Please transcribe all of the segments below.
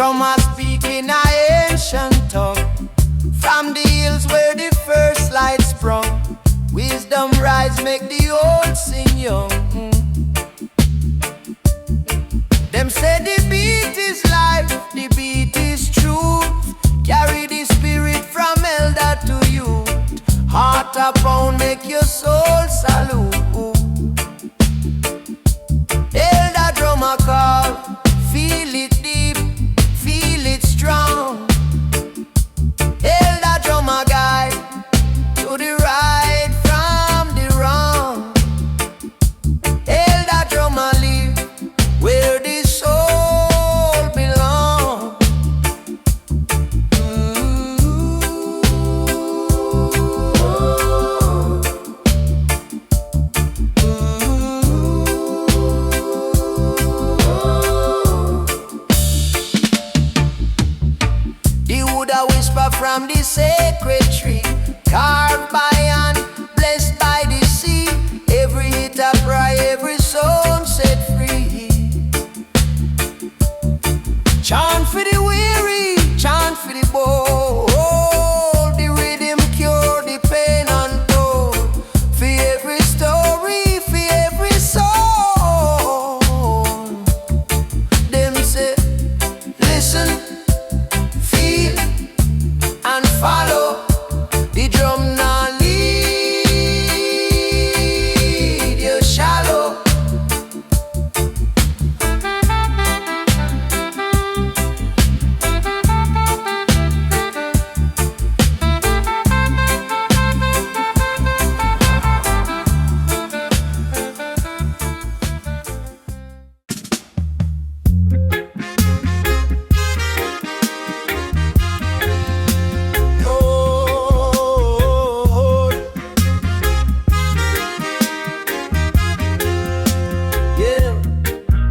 Drummer speaking a ancient tongue, from the hills where the first light sprung. Wisdom rise, make the old sing young. Them say the beat is life, the beat is truth. Carry the spirit from elder to youth. Heart a pound, make your soul salute. Elder drummer call, feel it deep, feel it strong. Elder drummer guide, to the right from the wrong. Elder drummer live where the soul belongs. The wood a whisper from the sacred tree, carved by hand, blessed by the sea. Every hit a cry, every soul set free. Chant for the weary, chant for the bold. The rhythm cure the pain untold. For every story, for every soul. Them say, listen, feel, and follow. The drum now lead you shallow.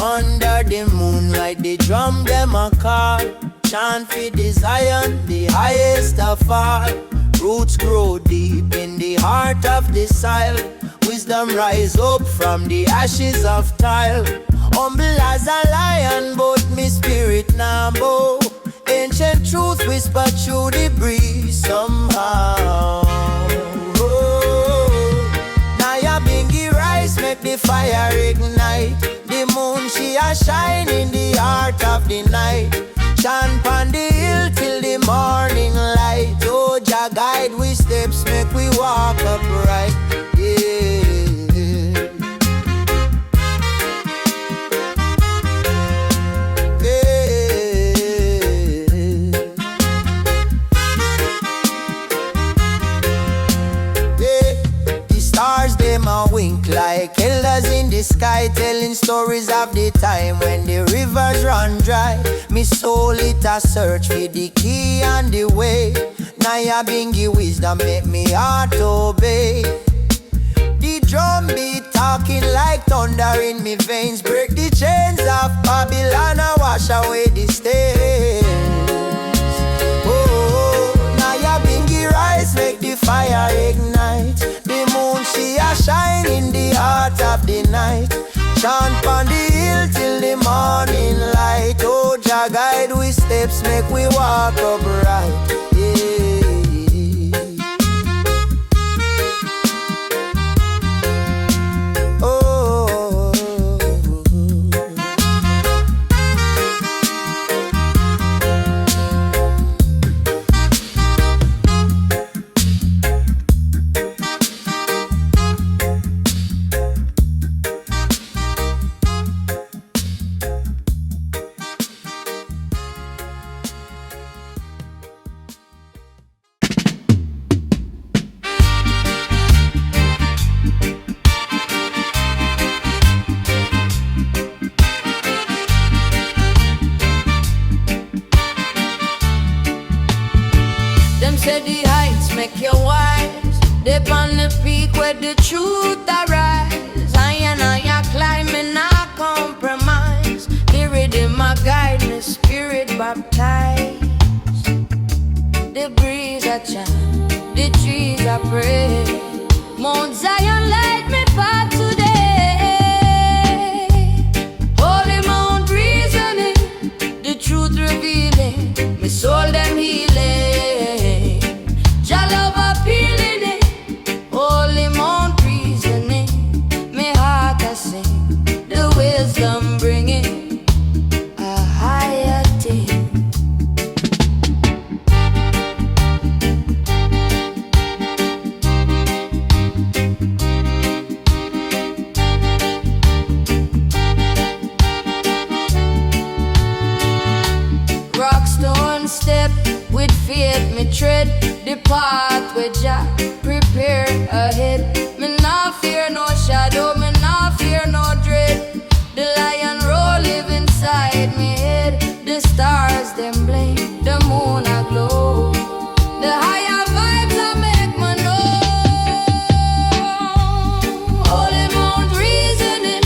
Under the moonlight, the drum them a call. Chant for the Zion, the highest of all. Roots grow deep in the heart of the soil. Wisdom rise up from the ashes of tile. Humble as a lion, but me spirit now bow. Ancient truth whisper through the breeze somehow. Nyabinghi rise, make the fire ignite. The moon she a shine in the heart of the night. Chant on the hill till the morning light. Oh, Jah guide we steps, make we walk upright. Yeah. Stars them a wink like elders in the sky, telling stories of the time when the rivers run dry. Me soul it a search for the key and the way. Nyabinghi wisdom make me heart obey. The drum beat talking like thunder in me veins. Break the chains of Babylon and wash away the stains. Oh, Nyabinghi rise, make the fire ignite. The moon she a shine in the heart of the night. Chant on the hill till the morning light. Oh, Jah guide we steps, make we walk upright. Yeah. Say the heights make you wise. Dip on the peak where the truth arise. I and I climbing, I compromise. The rhythm a guide, the spirit baptized. The breeze a chant, the trees a pray. Mount Zion light me path today. Holy Mount reasoning, the truth revealed. With faith me tread the path where Jah prepare ahead. Me not fear no shadow, me not fear no dread. The lion roar live inside me head. The stars them blame, the moon a glow. The higher vibes I make me know. Holy Mount reasoning,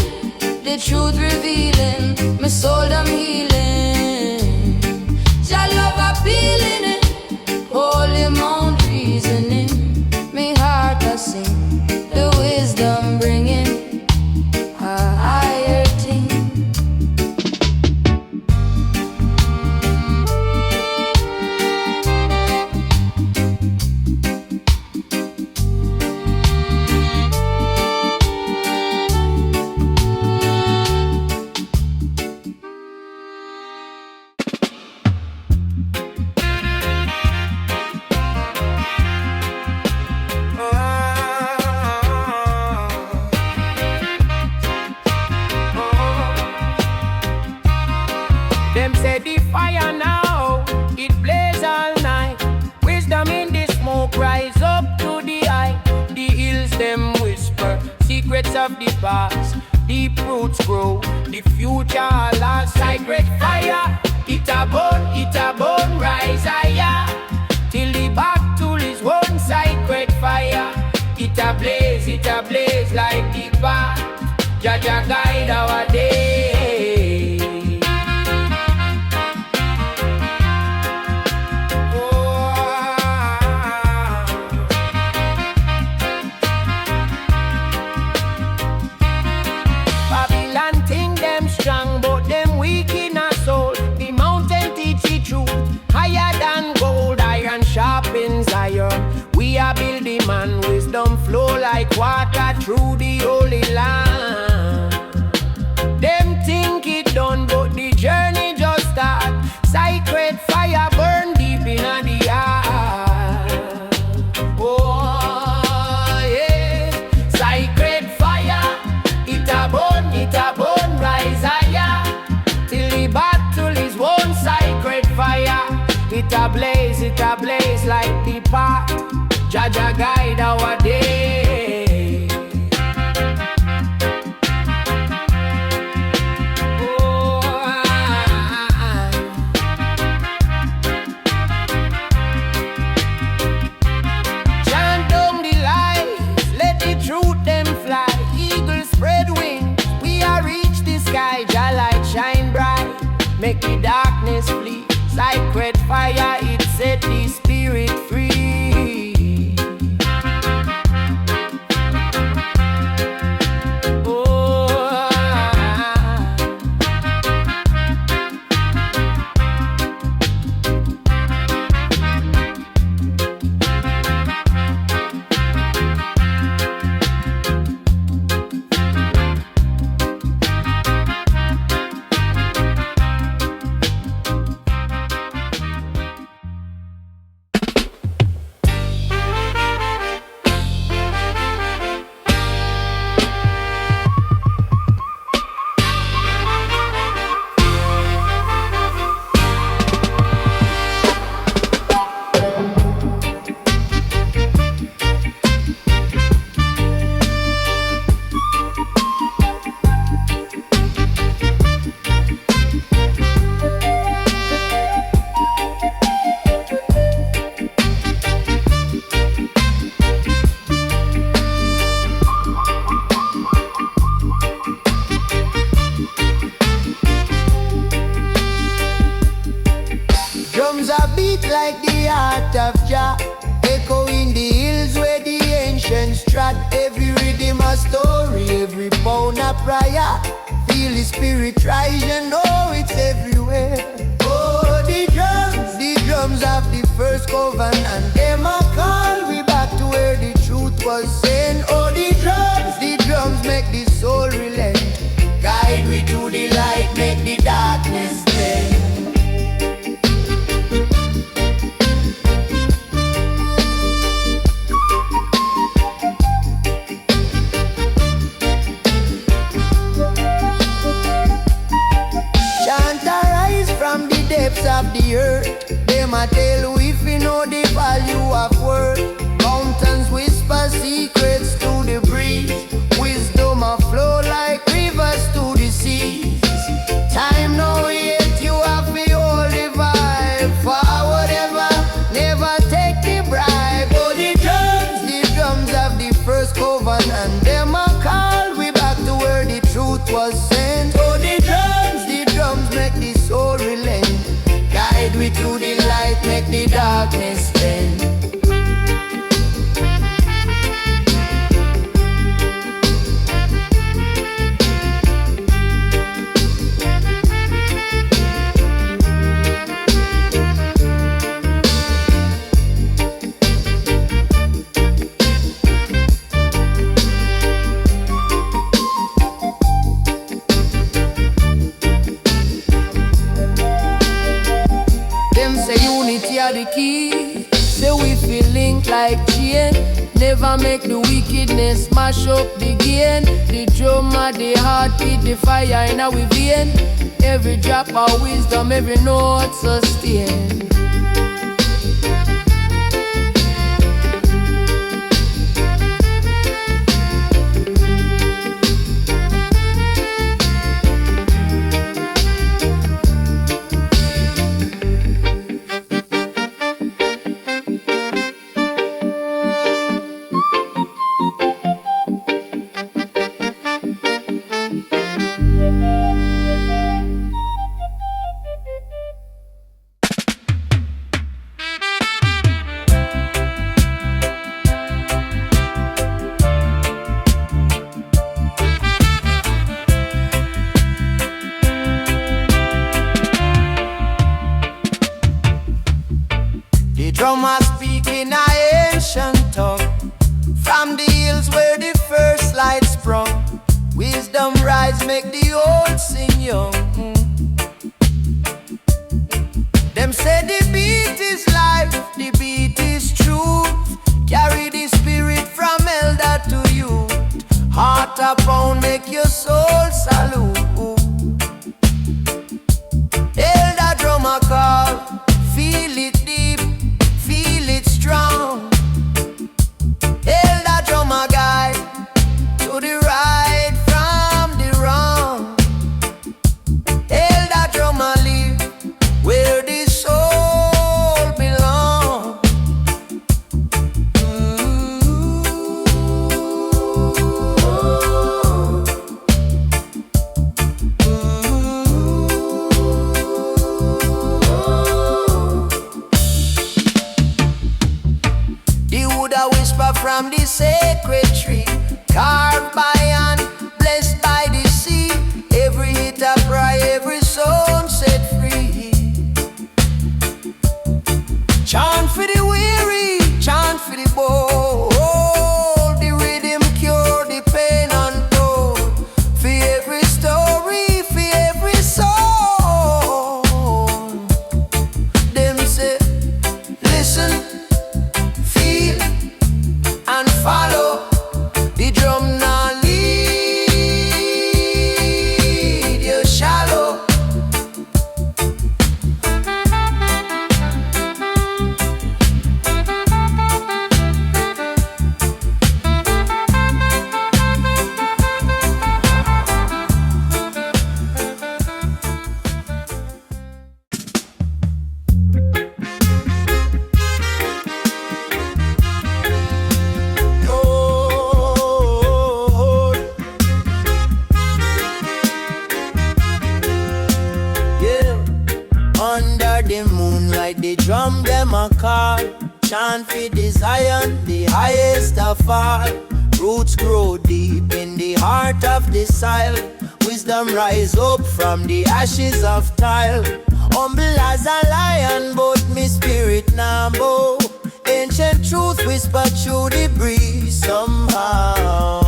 the truth revealing. My soul them healing. Jah love appealing it. Holy Mount reasoning, me heart a sing. The wisdom bringing a higher thing. Them say the fire now, it blaze all night. Wisdom in the smoke rise up to the eye. The hills them whisper secrets of the past. Deep roots grow, the future last. Sacred fire, it a burn, rise higher. Till the battle is one sacred fire. It a blaze like the path. Jah Jah guide our day. Babylon think them strong, but them weak in a soul. The mountain teach the truth, higher than gold. Iron sharpens iron. We are building man, wisdom flow like water through the holy land. Them think it done, but the journey just start. Sacred fire burn deep in the heart. Oh yeah, sacred fire, it a burn, rise higher. Till the battle is one sacred fire. It a blaze like the path. Jah Jah guide our day. Oh, chant down the lights, let the truth them fly. Eagles spread wings, we are reach the sky. Jah light shine bright, make the darkness flee. Sacred fire, it set the spirit free. Drums a beat like the heart of Jah, echo in the hills where the ancients trod. Every rhythm a story, every pound a prayer. Feel the spirit rise, you know it's everywhere. Oh, the drums of the first covenant, them a call we back to where the truth was saying. Oh, the drums make the soul relent. Guide we to the light, make the darkness end. Chant arise from the depths of the earth. Them a tell we are the key. Say we feel link like chain. Never make the wickedness mash up the gain. The drum of the heartbeat, the fire in our vein. Every drop of wisdom, every note sustain. Drummer speaking a ancient tongue from the hills where the first light sprung. Wisdom rise, make the old sing young. Them say the beat is life, the beat is truth. Carry the spirit from elder to youth. Heart a pound, make your soul salute. Elder drummer call, feel it deep, feel it strong. Elder drummer guide to the right from the wrong. Elder drummer live where the soul belong. The wood a whisper from the sacred tree, carved by hand, blessed by the sea. Every hit a cry, every soul set free. Chant for the weary, chant for the bold. The rhythm cure the pain untold. For every story, for every soul. Them say, listen, feel and follow. The drum now lead you shallow. Yeah, under the moonlight, the drum them a call. Chant for the Zion, the highest of all. Roots grow deep in the heart of the soil. Wisdom rise up from the ashes of tile. Humble as a lion, but me spirit now bow. Ancient truth whisper through the breeze somehow.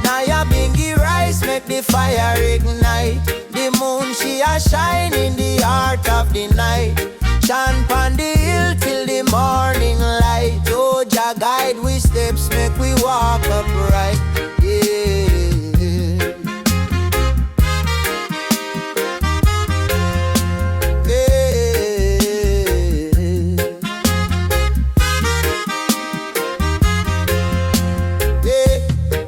Nyabinghi rise, make the fire ignite. The moon she a shine in the heart of the night. Chant on the hill till the morning light. Oh, Jah guide we steps, make we walk upright. Yeah.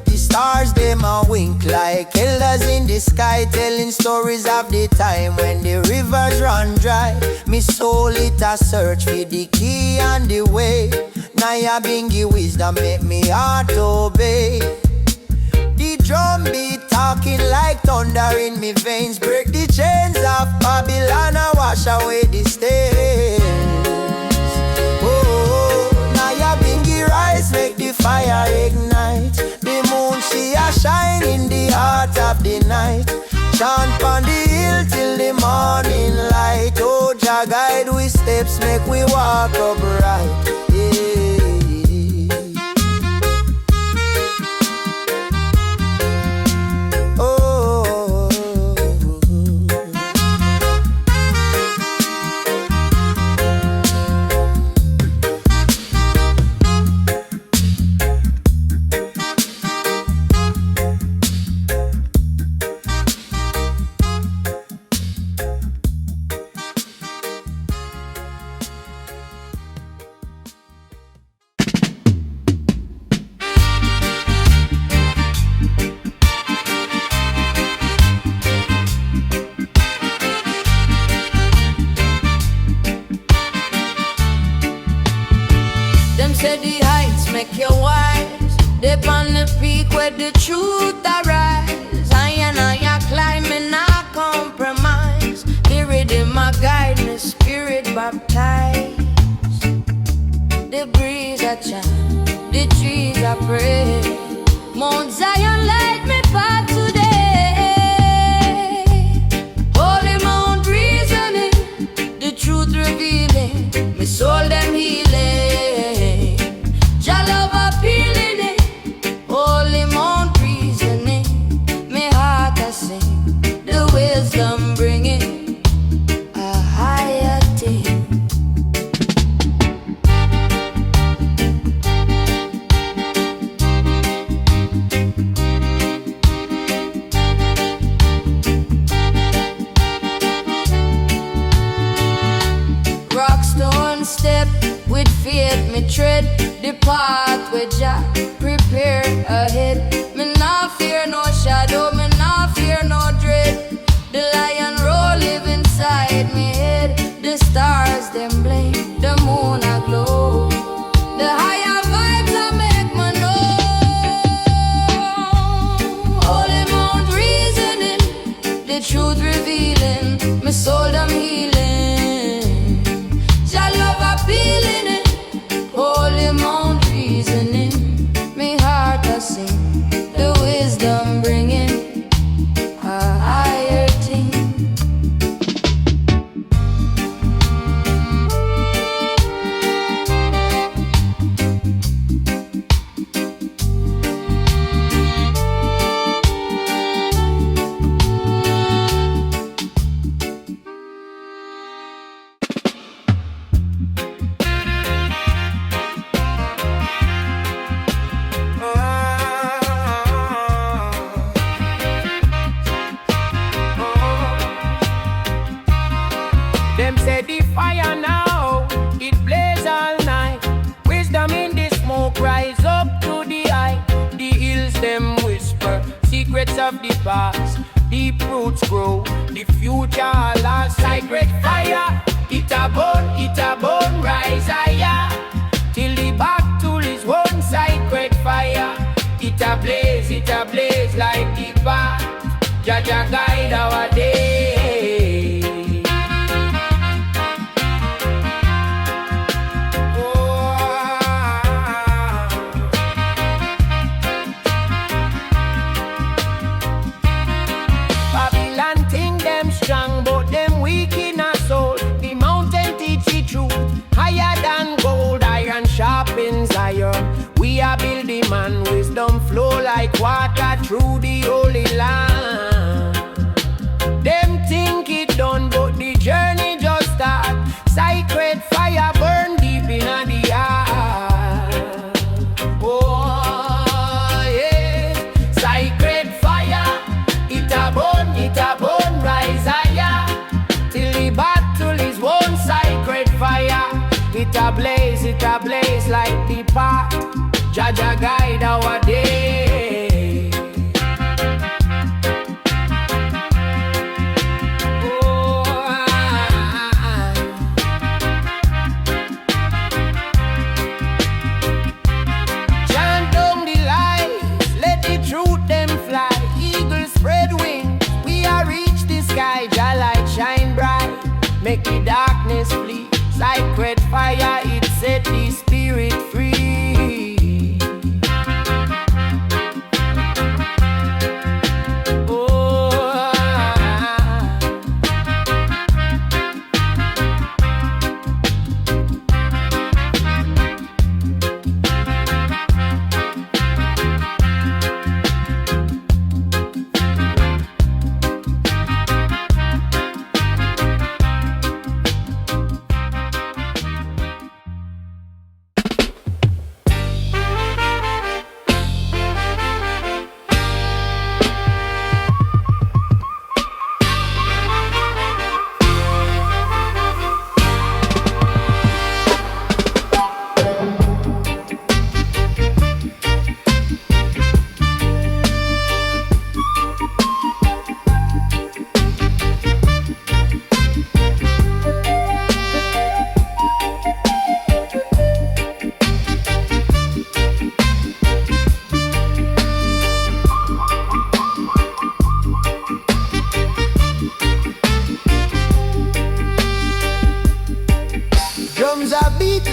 The stars them a wink like elders in the sky, telling stories of the time when the rivers run dry. Me soul it a search for the key and the way. Nyabinghi wisdom make me heart obey. The drum beat talking like thunder in me veins. Break the chains of Babylon and wash away the stains. Oh, Nyabinghi rise, make the fire ignite. The moon she a shine in the heart of the night. Chant on the hill till the morning light. Oh, Jah guide we steps, make we walk upright. Yeah. Oh. where the truth arise. I and I climbing, I compromise. The rhythm I guide me, spirit baptized. The breeze I chant, the trees I pray. Mount Zion light me path today. Holy Mount reasoning, the truth revealing, my soul them healing. Jah love appealing it. Holy Mount reasoning, my heart I sing. The wisdom bringing a higher thing. Rockstone step with faith, me tread the path where Jah prepare ahead. Me nah fear no shadow, me nah fear no dread. The lion roar live inside me head. The stars them blink, the moon a glow. The higher vibes I make me know. Holy Mount reasoning, the truth revealing, my soul them healing. Jah love appealing it. Holy Mount reasoning, me heart I sing. The wisdom bringing a higher thing. Them say the fire now, it blaze all night. Wisdom in the smoke rise up to the eye. The hills them whisper, secrets of the past. Deep roots grow, the future last. Sacred fire, it a burn, rise higher. Till the battle is won, sacred fire. It a blaze like the path. Jah Jah guide our day. Babylon think them strong, but them weak in a soul. The mountain teach the truth, higher than gold. Iron sharpens iron. We are building man, wisdom flow like water through the holy land. Them think it done, but the journey just start. Sacred fire burn deep in the heart. Oh yeah, sacred fire, it a burn, rise higher. Till the battle is won, sacred fire. It a blaze like the path. Jah Jah guide our day. Oh, chant down the lights, let the truth them fly. Eagles spread wings, we are reach the sky. Jah light shine bright, make the darkness flee. Sacred fire, it set the spirit free.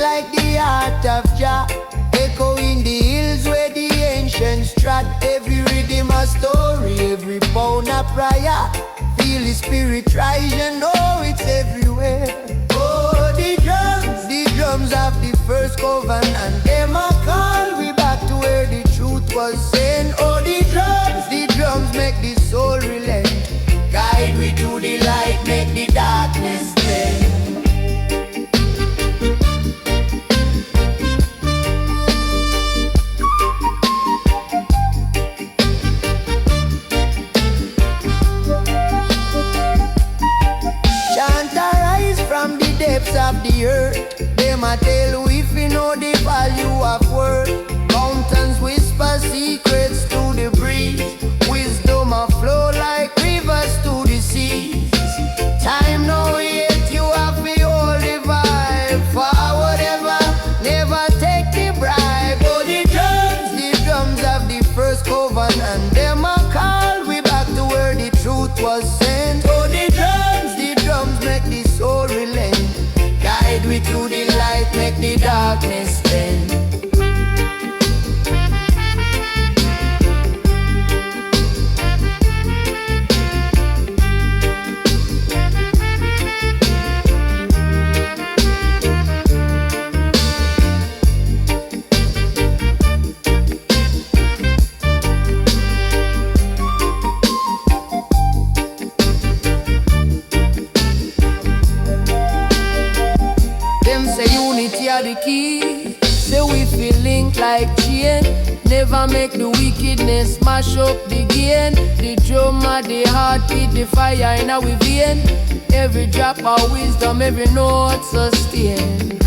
like the heart of Jah, echoing the hills where the ancients trod. Every rhythm a story, every pound a prayer. Feel the spirit rise, you know it's everywhere. Oh, the drums of the first covenant, them a call we back to where the truth was sent. Oh, the drums make the soul relent. Guide we to the light, make the darkness blend. From the depths of the earth, them a tell we fi know the value of worth. Mountains whisper secrets to the breeze. Wisdom a flow like rivers to the seas. Time no yet, you have to hold the vibe. Forward ever, never take the bribe. Oh, the drums of the first covenant, them a call we back to where the truth was sent. Oh, the drums make the soul relent. Guide we to the light, make the darkness bend. The key, say we feel link like chain. Never make the wickedness mash up the gain. The drum of the heartbeat, the fire in our vein. Every drop of wisdom, every note sustain.